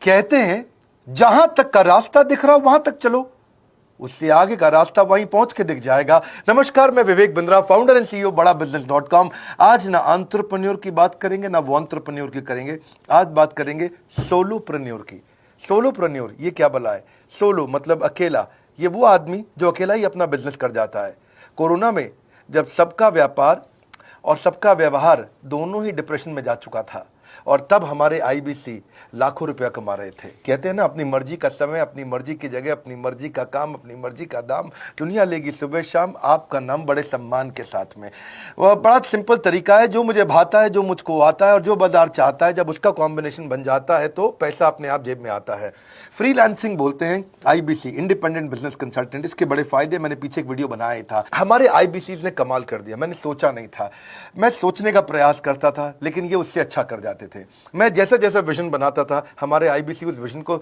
कहते हैं जहां तक का रास्ता दिख रहा हो वहां तक चलो, उससे आगे का रास्ता वहीं पहुंच के दिख जाएगा। नमस्कार, मैं Vivek Bindra, founder and CEO बड़ा बिजनेस.com। आज ना एंटरप्रेन्योर की बात करेंगे ना वो एंटरप्रेन्योर की करेंगे, आज बात करेंगे सोलोप्रेन्योर की। सोलोप्रेन्योर ये क्या भला है? सोलो मतलब अकेला, ये वो आदमी जो अकेला ही अपना बिजनेस कर जाता है। कोरोना में जब सबका व्यापार और सबका व्यवहार दोनों ही डिप्रेशन में जा चुका था, और तब हमारे आईबीसी लाखों रुपया कमा रहे थे। कहते हैं ना, अपनी मर्जी का समय, अपनी मर्जी की जगह, अपनी मर्जी का काम, अपनी मर्जी का दाम, दुनिया लेगी सुबह शाम आपका नाम बड़े सम्मान के साथ में। वह बड़ा सिंपल तरीका है, जो मुझे भाता है, जो मुझको आता है और जो बाजार चाहता है, जब उसका कॉम्बिनेशन बन जाता है तो पैसा अपने आप जेब में आता है। फ्रीलांसिंग बोलते हैं आईबीसी, इंडिपेंडेंट बिजनेस कंसल्टेंट। इसके बड़े फायदे मैंने पीछे एक वीडियो बनाया ही था। हमारे आईबीसी ने कमाल कर दिया, मैंने सोचा नहीं था। मैं सोचने का प्रयास करता था लेकिन ये उससे अच्छा कर जाते थे। मैं जैसा जैसा विजन बनाता था, हमारे आईबीसी उस विजन को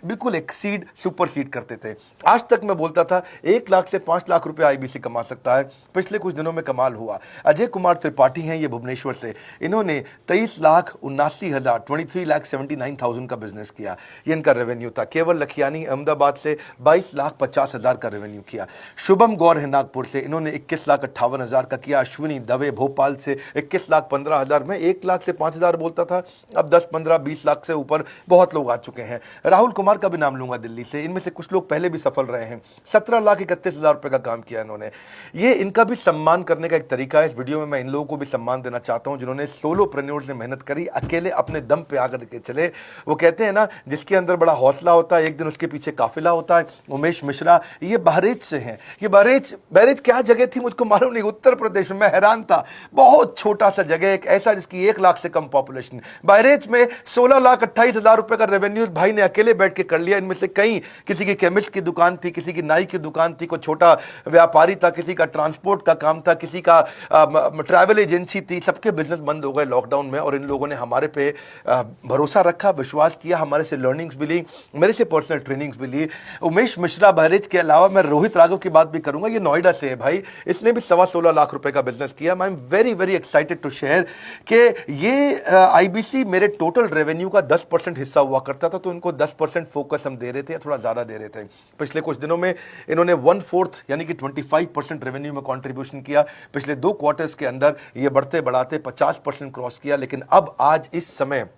बिल्कुल एक्सीड, सुपर सीड करते थे। आज तक मैं बोलता था 1 लाख से 5 लाख रुपए आईबीसी कमा सकता है। पिछले कुछ दिनों में कमाल हुआ। अजय कुमार त्रिपाठी हैं ये भुवनेश्वर से, इन्होंने 23,79,000 23,79,000 का बिजनेस किया। ये इनका रेवेन्यू था। केवल लखियानी अहमदाबाद से 22,50,000 का रेवेन्यू किया। शुभम गौर है नागपुर से, इन्होंने 21,58,000 का किया। अश्विनी दवे भोपाल से 21,15,000। मैं 1 लाख से 5,000 बोलता था, अब 10, 15, 20 लाख से ऊपर बहुत लोग आ चुके हैं। राहुल कुमार का भी नाम लूंगा दिल्ली से, इनमें से कुछ लोग पहले भी सफल रहे हैं। 17,31,000 रुपए का काम किया इन्होंने। ये इनका भी सम्मान करने का एक तरीका है। इस वीडियो में मैं इन लोगों को भी सम्मान देना चाहता हूं जिन्होंने सोलोप्रेन्योर से मेहनत करी, अकेले अपने दम पे आकर के चले। वो कहते हैं ना, जिसके अंदर बड़ा हौसला होता है एक दिन उसके पीछे काफिला होता है। उमेश मिश्रा ये बहरेच से हैं। ये बहरेच क्या जगह थी मुझको मालूम नहीं, उत्तर प्रदेश में। मैं हैरान था, बहुत छोटा सा जगह, एक ऐसा जिसकी 1 लाख से कम पॉपुलेशन। बहरेच में 16,28,000 रुपए का रेवेन्यू भाई ने अकेले बैठ के कर लिया। इनमें से कई, किसी की केमिस्ट की दुकान थी, किसी की नाई की दुकान थी, कोई छोटा व्यापारी था, किसी का ट्रांसपोर्ट का काम था, किसी का ट्रैवल एजेंसी थी। सबके बिजनेस बंद हो गए लॉकडाउन में, और इन लोगों ने हमारे पे भरोसा रखा, विश्वास किया, हमारे से लर्निंग्स भी ली, मेरे से पर्सनल ट्रेनिंग्स भी ली। उमेश मिश्रा बहरेच के अलावा मैं रोहित राघव की बात भी करूंगा, ये नोएडा से है भाई, इसने भी 16.25 लाख रुपए का बिजनेस किया। I am very very excited to share कि ये आईबीसी मेरे टोटल रेवेन्यू का 10% हिस्सा हुआ करता था, तो इनको 10% फोकस हम दे रहे थे, थोड़ा ज्यादा दे रहे थे। पिछले कुछ दिनों में इन्होंने 1/4 यानी कि 25% रेवेन्यू में कंट्रीब्यूशन किया। पिछले 2 क्वार्टर्स के अंदर ये बढ़ते बढ़ाते 50% क्रॉस किया। लेकिन अब आज इस समय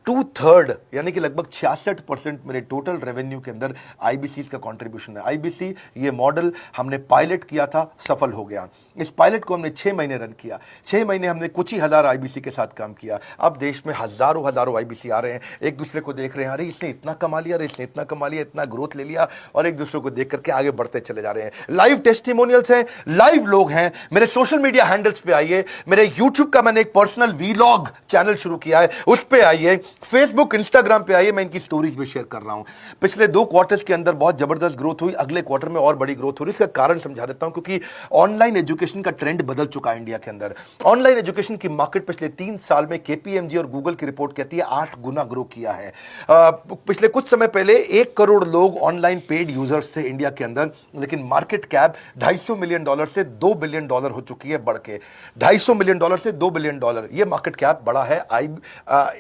2/3 यानी कि लगभग 66% मेरे टोटल रेवेन्यू के अंदर आईबीसी का कंट्रीब्यूशन है। आईबीसी ये मॉडल हमने पायलट किया था, सफल हो गया। इस पायलट को हमने 6 महीने रन किया। 6 महीने हमने कुछ ही हजार आईबीसी के साथ काम किया। अब देश में हजारों आईबीसी आ रहे हैं, एक दूसरे को देख रहे हैं, अरे इसने इतना कमा लिया, अरे इसने इतना कमा लिया, इतना ग्रोथ ले लिया, और एक दूसरे को देख करके आगे बढ़ते चले जा रहे हैं। लाइव टेस्टिमोनियल्स हैं, लाइव लोग हैं। मेरे सोशल मीडिया हैंडल्स पे आइए, मेरे यूट्यूब का मैंने एक पर्सनल वीलॉग चैनल शुरू किया है, उस पे आइए, फेसबुक इंस्टाग्राम पे आइए, मैं इनकी स्टोरीज भी शेयर कर रहा हूं। पिछले 2 क्वार्टर्स के अंदर बहुत जबरदस्त ग्रोथ हुई, अगले क्वार्टर में और बड़ी ग्रोथ हो रही है। इसका कारण समझा देता हूं, क्योंकि ऑनलाइन एजुकेशन का ट्रेंड बदल चुका है इंडिया के अंदर। ऑनलाइन एजुकेशन की मार्केट पिछले 3 साल में केपीएमजी और गूगल की रिपोर्ट कहती है 8 गुना ग्रो किया है। पिछले कुछ समय पहले 1 करोड़ लोग ऑनलाइन पेड यूजर्स थे इंडिया के अंदर, लेकिन मार्केट कैप $250 मिलियन से $2 बिलियन हो चुकी है, बढ़ के $250 मिलियन से $2 बिलियन। यह मार्केट कैप बढ़ा है।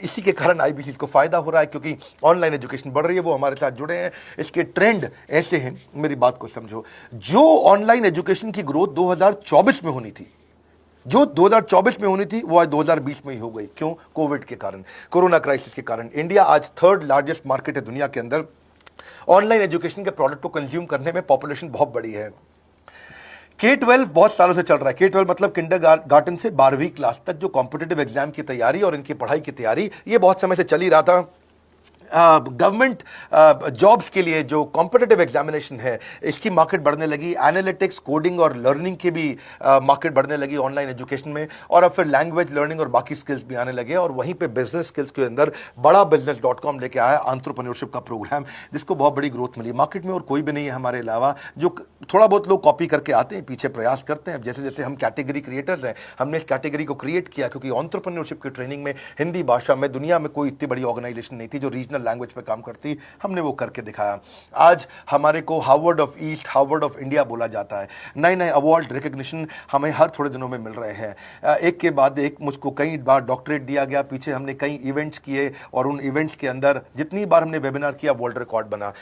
इसी के कारण आईबीसी को फायदा हो रहा है, क्योंकि ऑनलाइन एजुकेशन बढ़ रही है, वो हमारे साथ जुड़े हैं। इसके ट्रेंड ऐसे हैं, मेरी बात को समझो। जो ऑनलाइन एजुकेशन की ग्रोथ 2024 में होनी थी, जो 2024 में होनी थी, वो आज 2020 में ही हो गई। क्यों? कोविड के कारण, कोरोना क्राइसिस के कारण। इंडिया आज 3rd लार्जेस्ट मार्केट है दुनिया के अंदर। ऑनलाइन एजुकेशन के प्रोडक्ट को कंज्यूम करने में पॉपुलेशन बहुत बड़ी है। K-12 बहुत सालों से चल रहा है। K-12 मतलब किंडरगार्टन से 12वीं क्लास तक जो कॉम्पिटिटिव एग्जाम की तैयारी और इनकी पढ़ाई की तैयारी, ये बहुत समय से चल ही रहा था। गवर्नमेंट जॉब्स के लिए जो कॉम्पिटिटिव एग्जामिनेशन है, इसकी मार्केट बढ़ने लगी। एनालिटिक्स, कोडिंग और लर्निंग की भी मार्केट बढ़ने लगी ऑनलाइन एजुकेशन में। और अब फिर लैंग्वेज लर्निंग और बाकी स्किल्स भी आने लगे। और वहीं पे बिजनेस स्किल्स के अंदर बड़ा बिजनेस.com लेके आया एंटरप्रेन्योरशिप का प्रोग्राम, जिसको बहुत बड़ी ग्रोथ मिली मार्केट में। और कोई भी नहीं है हमारे अलावा, जो थोड़ा बहुत लोग कॉपी करके आते हैं, पीछे प्रयास करते हैं। जैसे जैसे हम कैटेगरी क्रिएटर्स हैं, हमने इस कैटेगरी को क्रिएट किया, क्योंकि एंटरप्रेन्योरशिप की ट्रेनिंग में हिंदी भाषा में दुनिया में कोई इतनी बड़ी ऑर्गेनाइजेशन नहीं थी जो रीजनल लैंग्वेज पे काम करती, हमने वो करके दिखाया। आज हमारे को Harvard of east, Harvard of India बोला जाता है। नए नए अवार्ड रिकग्निशन हमें हर थोड़े दिनों में मिल रहे हैं। एक के बाद एक मुझको कई बार डॉक्टरेट दिया गया। पीछे हमने कई इवेंट्स किए और उन इवेंट्स के अंदर जितनी बार हमने वेबिनार किया वर्ल्ड रिकॉर्ड बना।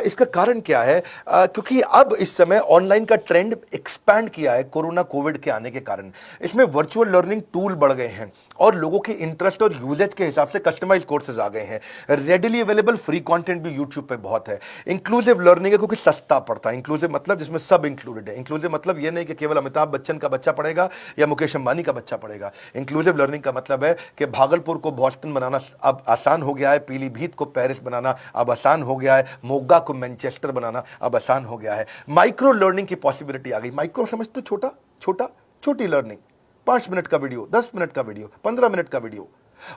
इसका कारण क्या है? क्योंकि अब इस समय ऑनलाइन का ट्रेंड एक्सपैंड किया है कोरोना कोविड के आने के कारण। इसमें वर्चुअल लर्निंग टूल बढ़ गए हैं और लोगों के इंटरेस्ट और यूजेज के हिसाब से कस्टमाइज कोर्सेज आ गए हैं। रेडिली अवेलेबल फ्री कंटेंट भी यूट्यूब पे बहुत है। इंक्लूसिव लर्निंग है क्योंकि सस्ता पड़ता है। इंक्लूसिव मतलब जिसमें सब इंक्लूडेड है। इंक्लूसिव मतलब ये नहीं कि केवल अमिताभ बच्चन का बच्चा पढ़ेगा या मुकेश अंबानी का बच्चा पढ़ेगा। इंक्लूसिव लर्निंग का मतलब है कि भागलपुर को बॉस्टन बनाना अब आसान हो गया है, पीलीभीत को पेरिस बनाना अब आसान हो गया है, मोगा को मैनचेस्टर बनाना अब आसान हो गया है। माइक्रो लर्निंग की पॉसिबिलिटी आ गई। माइक्रो समझ तो छोटा छोटा, छोटी लर्निंग, 5 मिनट का वीडियो, 10 मिनट का वीडियो, 15 मिनट का वीडियो।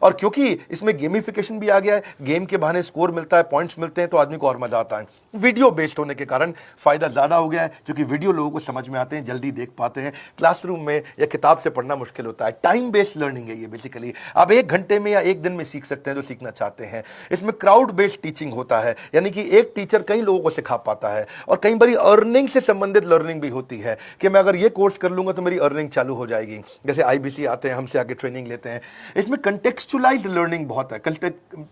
और क्योंकि इसमें गेमिफिकेशन भी आ गया है, गेम के बहाने स्कोर मिलता है, पॉइंट्स मिलते हैं, तो आदमी को और मजा आता है। वीडियो बेस्ड होने के कारण फायदा ज्यादा हो गया है, क्योंकि वीडियो लोगों को समझ में आते हैं, जल्दी देख पाते हैं। क्लासरूम में या किताब से पढ़ना मुश्किल होता है। टाइम बेस्ड लर्निंग है ये बेसिकली। आप 1 घंटे में या 1 दिन में सीख सकते हैं जो सीखना चाहते हैं। इसमें क्राउड बेस्ड टीचिंग होता है, यानी कि एक टीचर कई लोगों को सिखा पाता है। और कई बार अर्निंग से संबंधित लर्निंग भी होती है कि मैं अगर ये कोर्स कर लूंगा तो मेरी अर्निंग चालू हो जाएगी। जैसे IBC आते हैं, हमसे आगे ट्रेनिंग लेते हैं। इसमें कंटेक्चुअलाइज्ड लर्निंग बहुत है।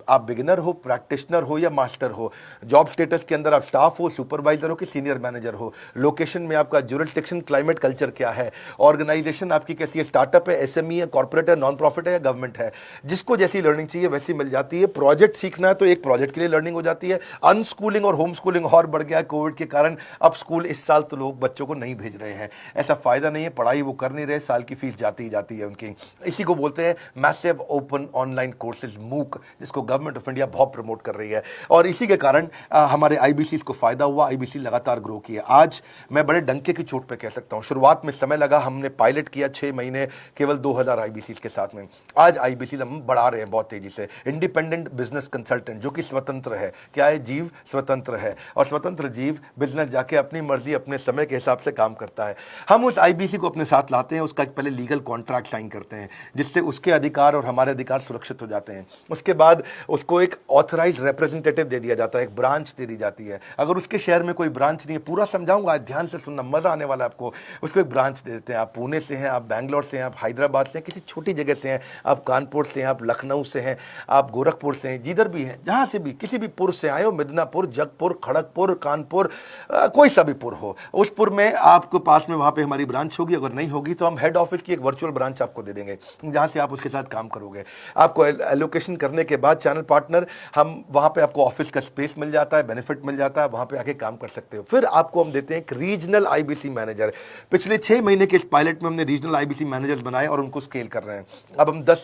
आप बिगिनर हो, प्रैक्टिशनर हो या मास्टर हो, जॉब स्टेटस के अंदर आप स्टाफ हो, सुपरवाइजर हो कि सीनियर मैनेजर हो, लोकेशन में आपका जुरिस्डिक्शन, क्लाइमेट, कल्चर क्या है, ऑर्गेनाइजेशन आपकी कैसी है, स्टार्टअप है, SME है, कॉर्पोरेट है, नॉन प्रॉफिट है या गवर्नमेंट है, जिसको जैसी लर्निंग चाहिए वैसी मिल जाती है। प्रोजेक्ट सीखना है तो एक प्रोजेक्ट के लिए लर्निंग हो जाती है। अनस्कूलिंग और होम स्कूलिंग और बढ़ गया कोविड के कारण। अब स्कूल इस साल तो लोग बच्चों को नहीं भेज रहे हैं, ऐसा फायदा नहीं है, पढ़ाई वो कर नहीं रहे, साल की फीस जाती ही जाती है उनकी। इसी को बोलते हैं massive open online courses, MOOC, जिसको गवर्नमेंट ऑफ इंडिया बहुत प्रमोट कर रही है। और इसी के कारण हमारे IBC को फायदा हुआ। IBC लगातार ग्रो किया। आज मैं बड़े डंके की चोट पे कह सकता हूं, शुरुआत में समय लगा, हमने पायलट किया 6 महीने केवल 2000 IBC के साथ में। आज IBC हम बढ़ा रहे हैं बहुत तेजी से। इंडिपेंडेंट बिजनेस कंसल्टेंट, जो कि स्वतंत्र है। क्या है? जीव स्वतंत्र है, और स्वतंत्र जीव बिजनेस जाके अपनी मर्जी अपने समय के हिसाब से काम करता है। हम उस IBC को अपने साथ लाते हैं, उसका एक पहले लीगल कॉन्ट्रैक्ट साइन करते हैं, जिससे उसके अधिकार और हमारे अधिकार सुरक्षित हो जाते हैं। उसके बाद उसको एक ऑथराइज्ड रिप्रेजेंटेटिव दे दिया जाता है, एक ब्रांच दे दी जाती है। अगर उसके शहर में कोई ब्रांच नहीं है, पूरा समझाऊंगा, ध्यान से सुनना, मजा आने वाला है आपको। उसको एक ब्रांच दे देते हैं। आप पुणे से हैं, आप बैंगलोर से हैं, आप हैदराबाद से हैं, किसी छोटी जगह से हैं, आप कानपुर से हैं, आप लखनऊ से हैं, आप गोरखपुर से हैं, जिधर भी हैं, जहां से भी, किसी भी पुर से आए हो, मिदनापुर, जगपुर, खड़गपुर, कानपुर, कोई सा भी पुर हो, उस पुर में आपको पास में वहां पे हमारी ब्रांच होगी। अगर नहीं होगी तो हम हेड ऑफिस की एक वर्चुअल ब्रांच आपको दे देंगे, जहां से आप उसके साथ काम करोगे। आपको एलोकेशन करने के बाद चैनल पार्टनर, हम वहां पे आपको ऑफिस का स्पेस मिल जाता है, बेनिफिट मिल जाता है, वहां पे आके काम कर सकते हो। फिर आपको हम देते हैं एक रीजनल IBC मैनेजर। पिछले 6 महीने के इस पायलट में हमने रीजनल IBC मैनेजर्स बनाए और उनको स्केल कर रहे हैं। अब हम 10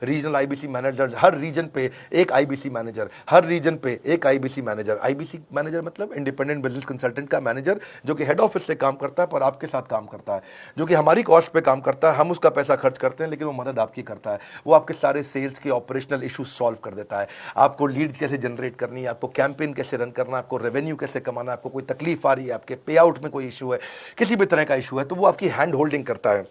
रीजनल IBC मैनेजर, हर रीजन पे एक IBC मैनेजर, हर रीजन पे एक IBC मैनेजर। IBC मैनेजर मतलब इंडिपेंडेंट बिजनेस कंसल्टेंट का मैनेजर, जो कि हेड ऑफिस से काम करता है पर आपके साथ काम करता है, जो कि हमारी कॉस्ट पे काम करता है। हम उसका पैसा खर्च करते हैं, लेकिन वो मदद आपकी करता है। वो आपके सारे सेल्स के ऑपरेशनल इशू सॉल्व कर देता है। आपको लीड कैसे जनरेट करनी है, आपको कैंपेन कैसे रन करना है, आपको रेवेन्यू कैसे कमाना है, आपको कोई तकलीफ आ रही है, आपके पे आउट में कोई इशू है, किसी भी तरह का इशू है, तो वो आपकी हैंड होल्डिंग करता है।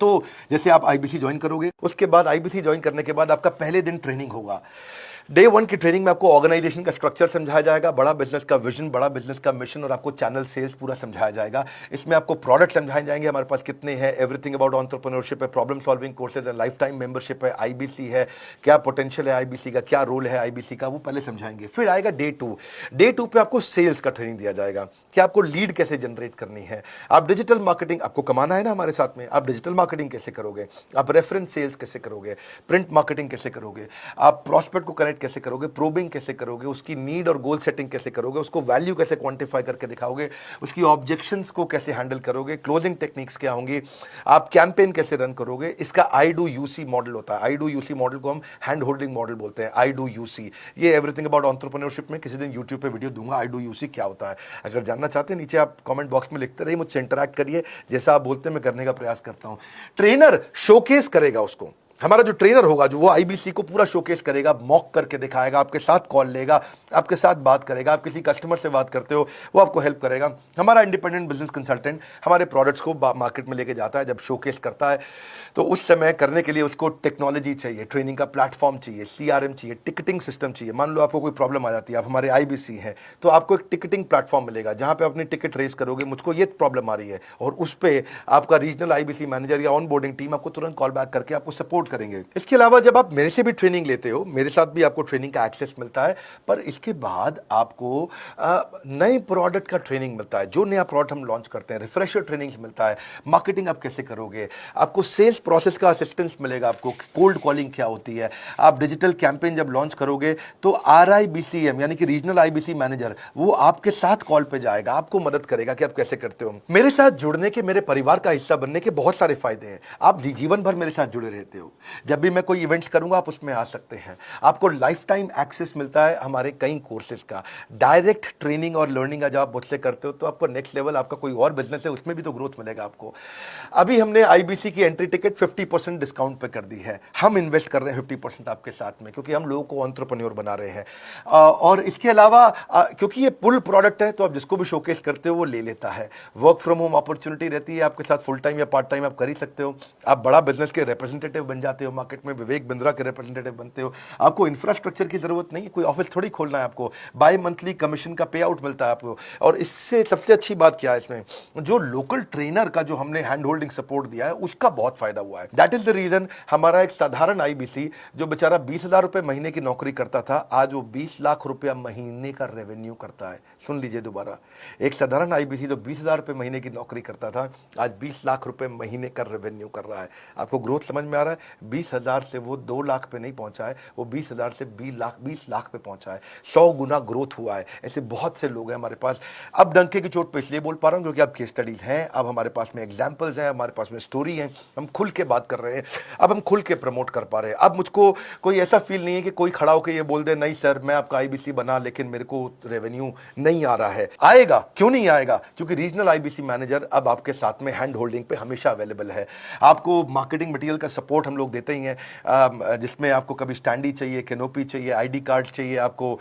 तो जैसे आप IBC ज्वाइन करोगे, उसके बाद IBC ज्वाइन करने के बाद आपका पहले दिन ट्रेनिंग होगा। डे 1 की ट्रेनिंग में आपको ऑर्गेनाइजेशन का स्ट्रक्चर समझाया जाएगा, बड़ा बिजनेस का विजन, बड़ा बिजनेस का मिशन, और आपको चैनल सेल्स पूरा समझाया जाएगा। इसमें आपको प्रोडक्ट समझाए जाएंगे, हमारे पास कितने हैं, एवरीथिंग अबाउट एंटरप्रेन्योरशिप है, प्रॉब्लम सॉल्विंग कोर्सेज है, लाइफ टाइम मेंबरशिप है, IBC है, क्या पोटेंशियल है IBC का, क्या रोल है IBC का, वो पहले समझाएंगे। फिर आएगा डे 2। डे 2 पे आपको सेल्स का ट्रेनिंग दिया जाएगा कि आपको लीड कैसे जनरेट करनी है। आप डिजिटल मार्केटिंग, आपको कमाना है ना हमारे साथ में, आप डिजिटल मार्केटिंग कैसे करोगे, आप रेफरेंस सेल्स कैसे करोगे, प्रिंट मार्केटिंग कैसे करोगे, आप प्रॉस्पेक्ट को कनेक्ट कैसे करोगे, प्रोबिंग कैसे करोगे, उसकी नीड और गोल सेटिंग कैसे करोगे, उसको वैल्यू कैसे क्वांटिफाई करके दिखाओगे, उसकी ऑब्जेक्शंस को कैसे हैंडल करोगे, क्लोजिंग टेक्निक्स क्या होंगी, आप कैंपेन कैसे रन करोगे। इसका I do UC मॉडल होता है। I do UC मॉडल को हम हैंड होल्डिंग मॉडल बोलते हैं। I do UC, ये एवरीथिंग अबाउट एंटरप्रेन्योरशिप में किसी दिन यूट्यूब पे वीडियो दूंगा, I do UC क्या होता है। अगर जानना चाहते हैं, नीचे आप कमेंट बॉक्स में लिखते रहिए, मुझसे इंटरैक्ट करिए, जैसा आप बोलते हैं मैं करने का प्रयास करता हूं। ट्रेनर शोकेस करेगा उसको, हमारा जो ट्रेनर होगा जो वो आईबीसी को पूरा शोकेस करेगा, मॉक करके दिखाएगा, आपके साथ कॉल लेगा, आपके साथ बात करेगा, आप किसी कस्टमर से बात करते हो वो आपको हेल्प करेगा। हमारा इंडिपेंडेंट बिजनेस कंसल्टेंट हमारे प्रोडक्ट्स को मार्केट में लेके जाता है, जब शोकेस करता है तो उस समय करने के लिए उसको टेक्नोलॉजी चाहिए, ट्रेनिंग का प्लेटफॉर्म चाहिए, सीआरएम चाहिए, टिकटिंग सिस्टम चाहिए। मान लो आपको कोई प्रॉब्लम आ जाती है, आप हमारे आईबीसी हैं, तो आपको एक टिकटिंग प्लेटफॉर्म मिलेगा जहां पे अपनी टिकट रेस करोगे, मुझको ये प्रॉब्लम आ रही है, और उस पर आपका रीजनल आईबीसी मैनेजर या ऑन बोर्डिंग टीम आपको तुरंत कॉल बैक करके आपको सपोर्ट करेंगे। इसके अलावा जब आप मेरे से भी ट्रेनिंग लेते हो, मेरे साथ भी आपको ट्रेनिंग का एक्सेस मिलता है, पर इसके बाद आपको नए प्रोडक्ट का ट्रेनिंग मिलता है। जो नया प्रोडक्ट हम लॉन्च करते हैं, रिफ्रेशर ट्रेनिंग मिलता है, मार्केटिंग आप कैसे करोगे, आपको सेल्स प्रोसेस का असिस्टेंस मिलेगा, आपको कोल्ड कॉलिंग क्या होती है, आप डिजिटल कैंपेन जब लॉन्च करोगे तो आरआईबीसीएम यानी कि रीजनल आईबीसी मैनेजर वो आपके साथ कॉल पे जाएगा, आपको मदद करेगा कि आप कैसे करते हो। मेरे साथ जुड़ने के, मेरे परिवार का हिस्सा बनने के बहुत सारे फायदे हैं। आप जीवन भर मेरे साथ जुड़े रहते हो, जब भी मैं कोई इवेंट्स करूंगा आप उसमें आ सकते हैं। आपको लाइफ टाइम एक्सेस मिलता है हमारे कई कोर्सेज का, डायरेक्ट ट्रेनिंग और लर्निंग जब आप मुझसे करते हो तो आपको नेक्स्ट लेवल, आपका कोई और बिजनेस है उसमें भी तो ग्रोथ मिलेगा आपको। अभी हमने आईबीसी की एंट्री टिकट 50% डिस्काउंट पे कर दी है। हम इन्वेस्ट कर रहे हैं 50% आपके साथ में, क्योंकि हम लोगों को एंटरप्रेन्योर बना रहे हैं। और इसके अलावा क्योंकि ये पुल प्रोडक्ट है तो आप जिसको भी शोकेस करते हो वो ले लेता है। वर्क फ्रॉम होम अपॉर्चुनिटी रहती है आपके साथ, फुल टाइम या पार्ट टाइम आप कर ही सकते हो। आप बड़ा बिजनेस के रिप्रेजेंटेटिव बन जाते हो, मार्केट में विवेक बिंद्रा के रिप्रेजेंटेटिव बनते हो। आपको इंफ्रास्ट्रक्चर की जरूरत नहीं है, कोई ऑफिस थोड़ी खोलना है आपको, बाय मंथली कमीशन का पे आउट मिलता है आपको। और इससे सबसे अच्छी बात क्या है, इसमें जो लोकल ट्रेनर का जो हमने हैंड होल्डिंग सपोर्ट दिया है उसका बहुत फायदा हुआ है। दैट इज द रीजन हमारा एक साधारण आईबीसी जो बेचारा 20,000 रुपए महीने की नौकरी करता था, आज वो 20 लाख रुपया महीने का रेवेन्यू करता है। सुन लीजिए दोबारा, एक साधारण आईबीसी जो 20,000 रुपए महीने की नौकरी करता था, आज 20 लाख रुपए महीने का रेवेन्यू कर रहा है। आपको ग्रोथ समझ में आ रहा है? 20,000 से वो 2 लाख पे नहीं पहुंचा है, वो 20,000 से 20 लाख पे पहुंचा है। 100 गुना ग्रोथ हुआ है। ऐसे बहुत से लोग हैं हमारे पास। अब डंके की चोट पे इसलिए बोल पा रहा हूं क्योंकि अब केस स्टडीज हैं, अब हमारे पास में एग्जांपल्स हैं, हमारे पास में स्टोरी है, हम खुल के बात कर रहे हैं, अब हम खुल के प्रमोट कर पा रहे हैं। अब मुझको कोई ऐसा फील नहीं है कि कोई खड़ा होकर ये बोल दे नहीं सर मैं आपका आईबीसी बना लेकिन मेरे को रेवेन्यू नहीं आ रहा है। आएगा, क्यों नहीं आएगा? क्योंकि रीजनल आईबीसी मैनेजर अब आपके साथ में हैंड होल्डिंग पे हमेशा अवेलेबल है। आपको मार्केटिंग मटेरियल का सपोर्ट हम लोग देते ही हैं, जिसमें आपको कभी स्टैंडी चाहिए, कैनोपी चाहिए, आईडी कार्ड चाहिए, आपको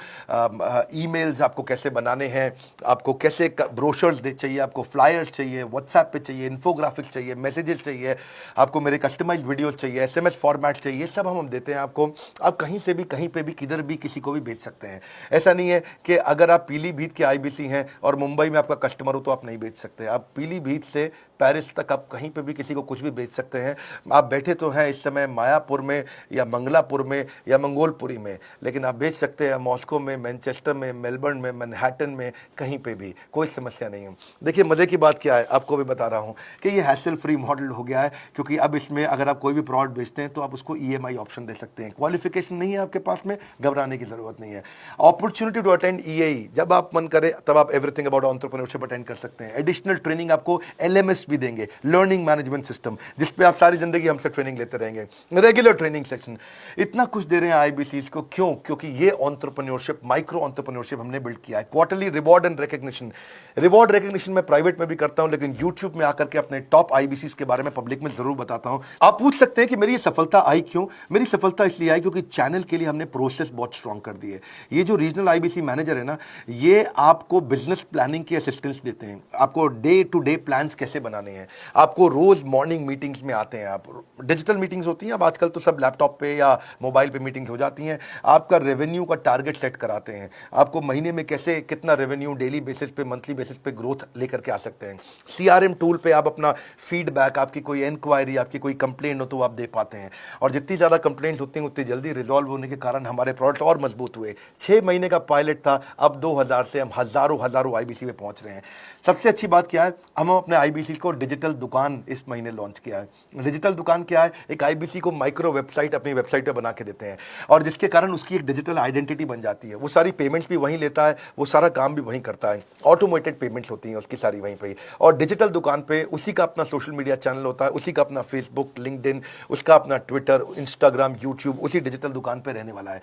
ईमेल्स आपको कैसे बनाने हैं, आपको कैसे ब्रोशर्स चाहिए, आपको फ्लायर्स चाहिए, व्हाट्सएप पे चाहिए, इन्फोग्राफिक्स चाहिए, मैसेजेस चाहिए, आपको मेरे कस्टमाइज वीडियोस चाहिए, एसएमएस फॉर्मेट चाहिए, सब हम देते हैं आपको। आप कहीं से भी, कहीं पे भी, किधर भी, किसी को भी बेच सकते हैं। ऐसा नहीं है कि अगर आप पीलीभीत के आईबीसी हैं और मुंबई में आपका कस्टमर हो तो आप नहीं बेच सकते। आप पीलीभीत से पेरिस तक आप कहीं पे भी किसी को कुछ भी बेच सकते हैं। आप बैठे तो हैं इस समय मायापुर में या मंगलापुर में या मंगोलपुरी में, लेकिन आप बेच सकते हैं मॉस्को में, मैनचेस्टर में, मेलबर्न में, मैनहट्टन में, कहीं पे भी, कोई समस्या नहीं है। देखिए मजे की बात क्या है, आपको भी बता रहा हूं कि ये हैसल फ्री मॉडल हो गया है, क्योंकि अब इसमें अगर आप कोई भी प्रोडक्ट बेचते हैं तो आप उसको ईएमआई ऑप्शन दे सकते हैं। क्वालिफिकेशन नहीं है आपके पास में, घबराने की जरूरत नहीं है। अपॉर्चुनिटी टू अटेंड ईएई, जब आप मन करे तब आप एवरीथिंग अबाउट एंटरप्रेन्योरशिप अटेंड कर सकते हैं। एडिशनल ट्रेनिंग आपको एलएमएस भी देंगे, लर्निंग मैनेजमेंट सिस्टम, जिस पे आप सारी जिंदगी हमसे ट्रेनिंग लेते रहेंगे, रेगुलर ट्रेनिंग सेक्शन, इतना कुछ दे रहे हैं आईबीसीज को। क्यों? क्योंकि ये एंटरप्रेन्योरशिप, माइक्रो एंटरप्रेन्योरशिप हमने बिल्ड किया है। Quarterly reward and recognition, reward recognition मैं प्राइवेट में भी करता हूं, लेकिन यूट्यूब में आकर के अपने टॉप आईबीसीज के बारे में पब्लिक में जरूर बताता हूं। आप पूछ सकते हैं कि मेरी ये सफलता आई क्यों? मेरी सफलता इसलिए आई क्योंकि चैनल के लिए हमने प्रोसेस बहुत स्ट्रांग कर दी है। ये जो रीजनल आईबीसी मैनेजर है ना, ये आपको बिजनेस प्लानिंग की असिस्टेंस देते हैं, आपको डे टू डे प्लान्स कैसे बनाने हैं, आपको रोज मॉर्निंग मीटिंग्स में आते हैं। आप डिजिटल मीटिंग्स होती हैं, अब आजकल तो सब लैपटॉप पे या मोबाइल पे मीटिंग्स हो जाती हैं। आपका रेवेन्यू का टारगेट सेट कराते हैं, आपको महीने में कैसे कितना रेवेन्यू डेली बेसिस पे, मंथली बेसिस पे ग्रोथ लेकर के आ सकते हैं। सीआरएम टूल पे आप अपना फीडबैक, आपकी कोई इंक्वायरी, आपकी कोई कंप्लेंट हो तो आप दे पाते हैं, और जितनी ज़्यादा कंप्लेंट होती हैं उतनी जल्दी रिजॉल्व होने के कारण हमारे प्रोडक्ट और मजबूत हुए। 6 महीने का पायलट था, अब 2000 से हम हजारों आईबीसी में पहुंच रहे हैं। सबसे अच्छी बात क्या है, हम अपने आईबीसी को डिजिटल दुकान इस महीने लॉन्च किया है। डिजिटल दुकान क्या है? एक आईबीसी को माइक्रो वेबसाइट अपनी वेबसाइट पे बना के देते हैं, और जिसके कारण उसकी एक डिजिटल आइडेंटिटी बन जाती है। वो सारी पेमेंट्स भी वहीं लेता है, वो सारा काम भी वहीं करता है, ऑटोमेटेड पेमेंट्स होती हैं उसकी सारी वहीं पे। और डिजिटल दुकान पे उसी का अपना सोशल मीडिया चैनल होता है, उसी का अपना फेसबुक, लिंक्डइन, उसका अपना ट्विटर, इंस्टाग्राम, यूट्यूब उसी डिजिटल दुकान पे रहने वाला है।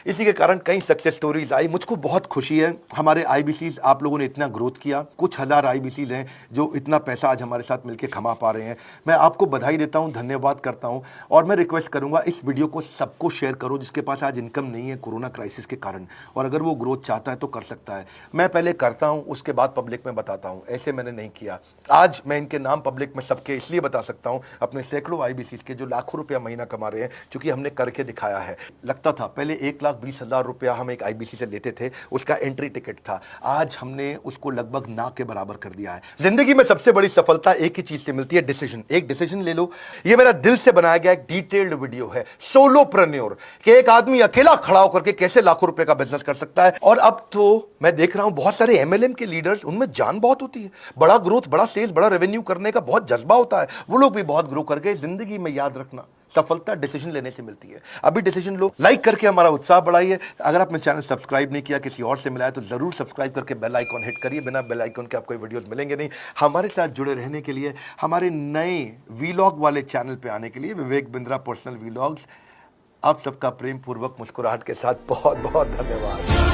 इसी के कारण कई सक्सेस स्टोरीज आई। मुझको बहुत खुशी है, हमारे आईबीसीज, आप लोगों ने इतना ग्रोथ किया। कुछ हजार आईबीसीज हैं जो इतना पैसा आज हमारे हमारे साथ मिलकर कमा पा रहे हैं। मैं आपको बधाई देता हूं, धन्यवाद करता हूं और मैं रिक्वेस्ट करूंगा इस वीडियो को सबको शेयर करो जिसके पास आज इनकम नहीं है कोरोना क्राइसिस के कारण, और अगर वो ग्रोथ चाहता है तो कर सकता है। मैं पहले करता हूं, उसके बाद पब्लिक में बताता हूं, ऐसे मैंने नहीं किया। आज मैं इनके नाम पब्लिक में सबके इसलिए बता सकता हूं, अपने सैकड़ों आईबीसी के जो लाखों रुपया महीना कमा रहे हैं, क्योंकि हमने करके दिखाया है। लगता था पहले 1,20,000 रुपया हम एक आईबीसी से लेते थे, उसका एंट्री टिकट था, आज हमने उसको लगभग ना के बराबर कर दिया है। जिंदगी में सबसे बड़ी सफलता एक ही चीज से मिलती है, डिसीजन। एक डिसीजन ले लो। ये मेरा दिल से बनाया गया एक डिटेल्ड वीडियो है, सोलोप्रेन्योर, कि एक आदमी अकेला खड़ा होकर के कैसे लाखों रुपए का बिजनेस कर सकता है। और अब तो मैं देख रहा हूं बहुत सारे एमएलएम के लीडर्स, उनमें जान बहुत होती है, बड़ा ग्रोथ, बड़ा सेल्स, बड़ा रेवेन्यू करने का बहुत जज्बा होता है, वो लोग भी बहुत ग्रो कर गए। जिंदगी में याद रखना, सफलता डिसीजन लेने से मिलती है। अभी डिसीजन लो, लाइक करके हमारा उत्साह बढ़ाइए। अगर आपने चैनल सब्सक्राइब नहीं किया, किसी और से मिला है, तो जरूर सब्सक्राइब करके बेल आइकॉन हिट करिए। बिना बेल आइकॉन के आपको वीडियोस मिलेंगे नहीं। हमारे साथ जुड़े रहने के लिए, हमारे नए वीलॉग वाले चैनल पे आने के लिए, विवेक बिंद्रा पर्सनल वीलॉग्स, आप सबका प्रेम पूर्वक मुस्कुराहट के साथ बहुत बहुत धन्यवाद।